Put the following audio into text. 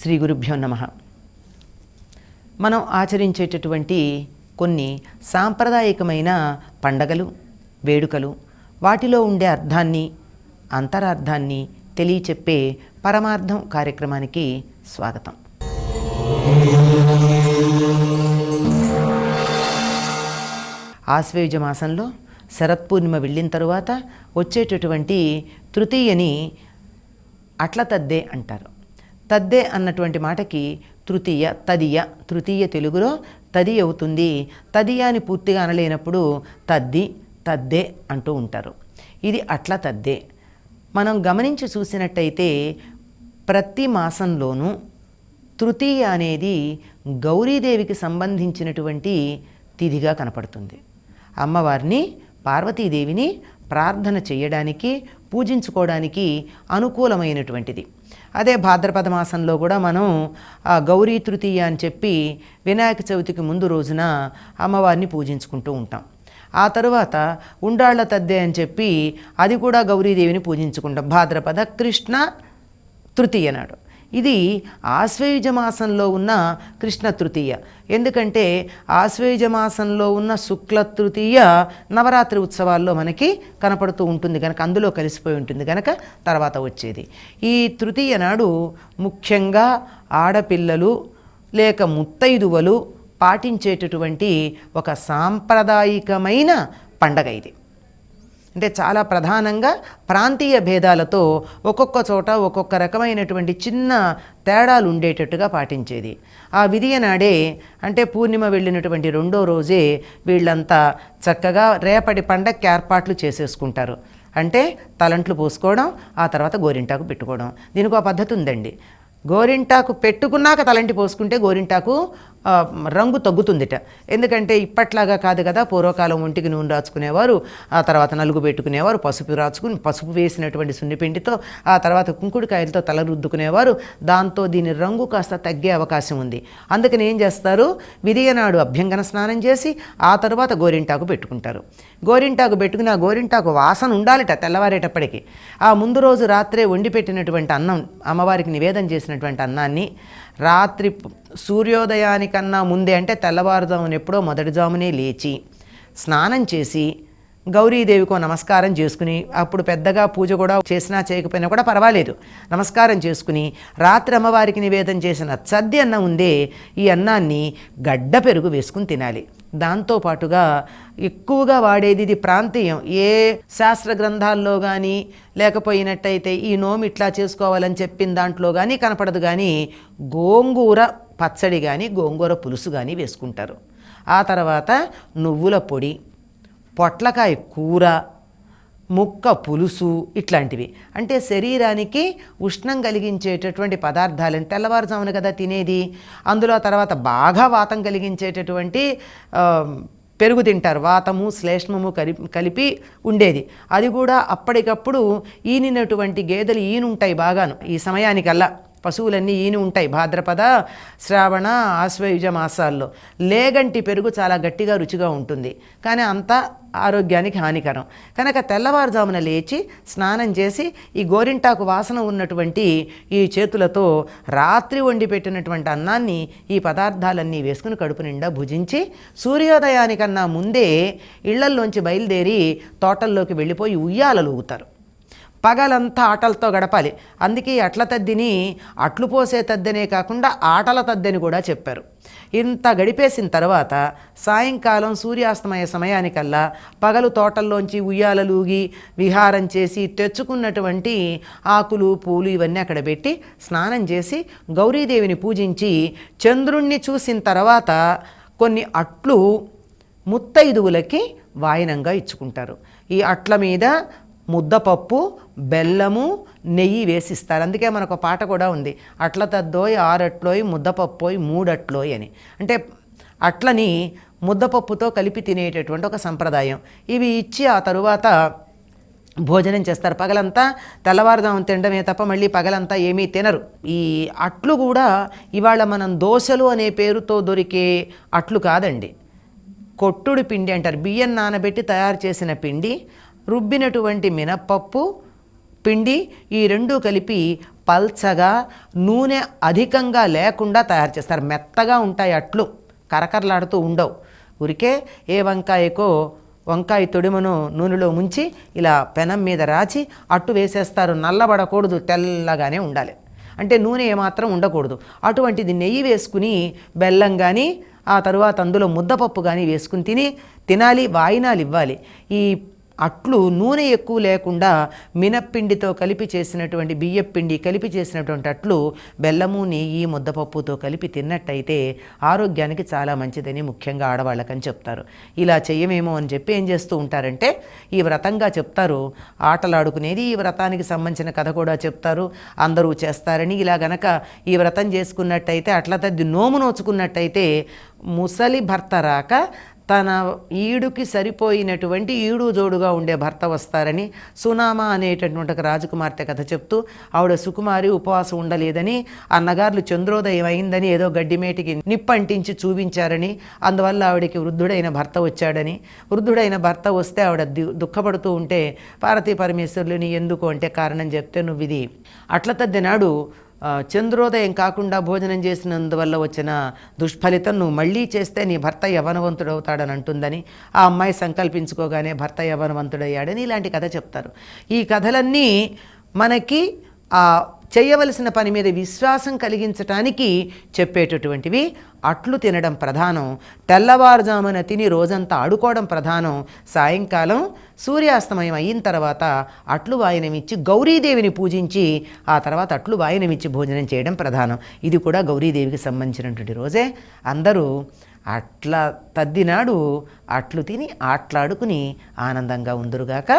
శ్రీ గురుభ్యో నమః. మనం ఆచరించేటటువంటి కొన్ని సాంప్రదాయకమైన పండగలు, వేడుకలు, వాటిలో ఉండే అర్థాన్ని, అంతరార్థాన్ని తెలియచెప్పే పరమార్థం కార్యక్రమానికి స్వాగతం. ఆశ్వయుజ మాసంలో శరత్పూర్ణిమ వెళ్ళిన తరువాత వచ్చేటటువంటి తృతీయని అట్ల తద్దే అంటారు. తద్దే అన్నటువంటి మాటకి తృతీయ తెలుగులో తది అవుతుంది. తదియ అని పూర్తిగా అనలేనప్పుడు తద్దే అంటూ ఉంటారు. ఇది అట్ల తద్దే. మనం గమనించి చూసినట్టయితే ప్రతి మాసంలోనూ తృతీయ అనేది గౌరీదేవికి సంబంధించినటువంటి తిథిగా కనపడుతుంది. అమ్మవారిని, పార్వతీదేవిని ప్రార్థన చేయడానికి, పూజించుకోవడానికి అనుకూలమైనటువంటిది. అదే భాద్రపద మాసంలో కూడా మనం గౌరీ తృతీయ అని చెప్పి వినాయక చవితికి ముందు రోజున అమ్మవారిని పూజించుకుంటూ ఉంటాం. ఆ తరువాత ఉండ్రాళ్ల తద్దే అని చెప్పి అది కూడా గౌరీదేవిని పూజించుకుంటాం భాద్రపద కృష్ణ తృతీయ నాడు. ఇది ఆశ్వయుజ మాసంలో ఉన్న కృష్ణ తృతీయ. ఎందుకంటే ఆశ్వయుజ మాసంలో ఉన్న శుక్ల తృతీయ నవరాత్రి ఉత్సవాల్లో మనకి కనపడుతూ ఉంటుంది కనుక, అందులో కలిసిపోయి ఉంటుంది కనుక తర్వాత వచ్చేది. ఈ తృతీయ నాడు ముఖ్యంగా ఆడపిల్లలు లేక ముత్తైదువలు పాటించేటటువంటి ఒక సాంప్రదాయికమైన పండగ ఇది. అంటే చాలా ప్రధానంగా ప్రాంతీయ భేదాలతో ఒక్కొక్క చోట ఒక్కొక్క రకమైనటువంటి చిన్న తేడాలు ఉండేటట్టుగా పాటించేది. ఆ విధియ నాడే అంటే పూర్ణిమ వెళ్ళినటువంటి రెండో రోజే వీళ్ళంతా చక్కగా రేపటి పండగకి ఏర్పాట్లు చేసేసుకుంటారు. అంటే తలంట్లు పోసుకోవడం, ఆ తర్వాత గోరింటాకు పెట్టుకోవడం. దీనికి ఒక పద్ధతి ఉందండి. గోరింటాకు పెట్టుకున్నాక తలంటి పోసుకుంటే గోరింటాకు రంగు తగ్గుతుందిట. ఎందుకంటే ఇప్పట్లాగా కాదు కదా, పూర్వకాలం ఒంటికి నూనె రాచుకునేవారు, ఆ తర్వాత నలుగు పెట్టుకునేవారు, పసుపు వేసినటువంటి సున్నిపిండితో, ఆ తర్వాత కుంకుడుకాయలతో తల రుద్దుకునేవారు. దాంతో దీని రంగు కాస్త తగ్గే అవకాశం ఉంది. అందుకని ఏం చేస్తారు, విధియ నాడు అభ్యంగన స్నానం చేసి ఆ తర్వాత గోరింటాకు పెట్టుకుంటారు. గోరింటాకు పెట్టుకుని ఆ గోరింటాకు వాసన ఉండాలిట తెల్లవారేటప్పటికి. ఆ ముందు రోజు రాత్రే వండి పెట్టినటువంటి అన్నం, అమ్మవారికి నివేదన చేసినటువంటి అన్నాన్ని రాత్రి సూర్యోదయానికన్నా ముందే అంటే తెల్లవారుజామున ఎప్పుడో మొదటి జామునే లేచి స్నానం చేసి గౌరీదేవికో నమస్కారం చేసుకుని, అప్పుడు పెద్దగా పూజ కూడా చేసినా చేయకపోయినా కూడా పర్వాలేదు, నమస్కారం చేసుకుని రాత్రి అమ్మవారికి నివేదన చేసిన సద్ది అన్నం ఉందే, ఈ అన్నాన్ని గడ్డ పెరుగు వేసుకుని తినాలి. దాంతోపాటుగా ఎక్కువగా వాడేది, ఇది ప్రాంతీయం, ఏ శాస్త్ర గ్రంథాల్లో కానీ లేకపోయినట్టయితే ఈ నోము ఇట్లా చేసుకోవాలని చెప్పిన దాంట్లో కానీ కనపడదు. కానీ గోంగూర పచ్చడి కానీ గోంగూర పులుసు కానీ వేసుకుంటారు. ఆ తర్వాత నువ్వుల పొడి, పొట్లకాయ కూర, ముక్క పులుసు, ఇట్లాంటివి. అంటే శరీరానికి ఉష్ణం కలిగించేటటువంటి పదార్థాలని తెల్లవారుజామున కదా తినేది. అందులో తర్వాత బాగా వాతం కలిగించేటటువంటి పెరుగు తింటారు. వాతము శ్లేష్మము కలిపి ఉండేది. అది కూడా అప్పటికప్పుడు ఈనినటువంటి గేదెలు ఈనుంటాయి బాగాను. ఈ సమయానికల్లా పశువులన్నీ ఈని ఉంటాయి భాద్రపద, శ్రావణ, ఆశ్వయుజ మాసాల్లో. లేగంటి పెరుగు చాలా గట్టిగా రుచిగా ఉంటుంది, కానీ అంతా ఆరోగ్యానికి హానికరం. కనుక తెల్లవారుజామున లేచి స్నానం చేసి ఈ గోరింటాకు వాసన ఉన్నటువంటి ఈ చేతులతో రాత్రి వండి పెట్టినటువంటి అన్నాన్ని, ఈ పదార్థాలన్నీ వేసుకుని కడుపు నిండా భుజించి సూర్యోదయానికన్నా ముందే ఇళ్లల్లోంచి బయలుదేరి తోటల్లోకి వెళ్ళిపోయి ఉయ్యాలలు ఊగుతారు. పగలంతా ఆటలతో గడపాలి. అందుకే అట్ల తద్దిని అట్లు పోసే తద్దనే కాకుండా ఆటల తద్దని కూడా చెప్పారు. ఇంత గడిపేసిన తర్వాత సాయంకాలం సూర్యాస్తమయ సమయానికల్లా పగలు తోటల్లోంచి ఉయ్యాలలూగి విహారం చేసి తెచ్చుకున్నటువంటి ఆకులు, పూలు ఇవన్నీ అక్కడ పెట్టి స్నానం చేసి గౌరీదేవిని పూజించి చంద్రుణ్ణి చూసిన తర్వాత కొన్ని అట్లు ముత్తైదువులకి వాయనంగా ఇచ్చుకుంటారు. ఈ అట్ల మీద ముద్దపప్పు, బెల్లము, నెయ్యి వేసిస్తారు. అందుకే మనకు పాట కూడా ఉంది, అట్ల తద్దోయ్ ఆరట్లోయ్ ముద్దపప్పోయ్ మూడట్లోయ్ అని. అంటే అట్లని ముద్దపప్పుతో కలిపి తినేటటువంటి ఒక సంప్రదాయం. ఇవి ఇచ్చి ఆ తరువాత భోజనం చేస్తారు. పగలంతా తెల్లవారుదాం తినడమే తప్ప మళ్ళీ పగలంతా ఏమీ తినరు. ఈ అట్లు కూడా ఇవాళ మనం దోశలు అనే పేరుతో దొరికే అట్లు కాదండి. కొట్టుడు పిండి అంటారు. బియ్యం నానబెట్టి తయారు చేసిన పిండి, రుబ్బినటువంటి మినప్పప్పు, పిండి ఈ రెండూ కలిపి పల్చగా నూనె అధికంగా లేకుండా తయారు చేస్తారు. మెత్తగా ఉంటాయి అట్లు, కరకరలాడుతూ ఉండవు. ఊరికే ఏ వంకాయ తొడిమను నూనెలో ముంచి ఇలా పెనం మీద రాచి అట్టు వేసేస్తారు. నల్లబడకూడదు, తెల్లగానే ఉండాలి. అంటే నూనె ఏమాత్రం ఉండకూడదు. అటువంటిది నెయ్యి వేసుకుని బెల్లం కానీ ఆ తరువాత అందులో ముద్దపప్పు కానీ వేసుకుని తినాలి, వాయినాలు ఇవ్వాలి. ఈ అట్లు నూనె ఎక్కువ లేకుండా మినప్పిండితో కలిపి చేసినటువంటి బియ్యపిండి కలిపి చేసినటువంటి అట్లు బెల్లము, నెయ్యి, ముద్దపప్పుతో కలిపి తిన్నట్టయితే ఆరోగ్యానికి చాలా మంచిదని ముఖ్యంగా ఆడవాళ్ళకని చెప్తారు. ఇలా చెయ్యమేమో అని చెప్పి ఏం చేస్తూ ఉంటారంటే ఈ వ్రతంగా చెప్తారు. ఆటలాడుకునేది ఈ వ్రతానికి సంబంధించిన కథ కూడా చెప్తారు. అందరూ చేస్తారని ఇలా గనక ఈ వ్రతం చేసుకున్నట్టయితే అట్ల తద్ది నోము నోచుకున్నట్టయితే ముసలి భర్త రాక తన ఈడుకి సరిపోయినటువంటి ఈడు జోడుగా ఉండే భర్త వస్తారని సునామ అనేటటువంటి ఒక రాజకుమార్తె కథ చెప్తూ ఆవిడ సుకుమారి ఉపవాసం ఉండలేదని, అన్నగారులు చంద్రోదయం అయిందని ఏదో గడ్డిమేటికి నిప్పంటించి చూపించారని, అందువల్ల ఆవిడకి వృద్ధుడైన భర్త వచ్చాడని, వృద్ధుడైన భర్త వస్తే ఆవిడ దుఃఖపడుతూ ఉంటే పార్వతీ పరమేశ్వరులని ఎందుకు అంటే కారణం చెప్తే నువ్వు ఇది అట్ల తద్ది నాడు చంద్రోదయం కాకుండా భోజనం చేసినందువల్ల వచ్చిన దుష్ఫలితం నువ్వు మళ్ళీ చేస్తే నీ భర్త యవ్వనవంతుడవుతాడని అంటుందని, ఆ అమ్మాయి సంకల్పించుకోగానే భర్త యవ్వనవంతుడయ్యాడని ఇలాంటి కథ చెప్తారు. ఈ కథలన్నీ మనకి చేయవలసిన పని మీద విశ్వాసం కలిగించటానికి చెప్పేటటువంటివి. అట్లు తినడం ప్రధానం, తెల్లవారుజామున తిని రోజంతా ఆడుకోవడం ప్రధానం, సాయంకాలం సూర్యాస్తమయం అయిన తర్వాత అట్లు వాయనమిచ్చి గౌరీదేవిని పూజించి ఆ తర్వాత అట్లు వాయనమిచ్చి భోజనం చేయడం ప్రధానం. ఇది కూడా గౌరీదేవికి సంబంధించినటువంటి రోజే. అందరూ అట్ల తద్దినాడు అట్లు తిని ఆటలాడుకుని ఆనందంగా ఉందురుగాక.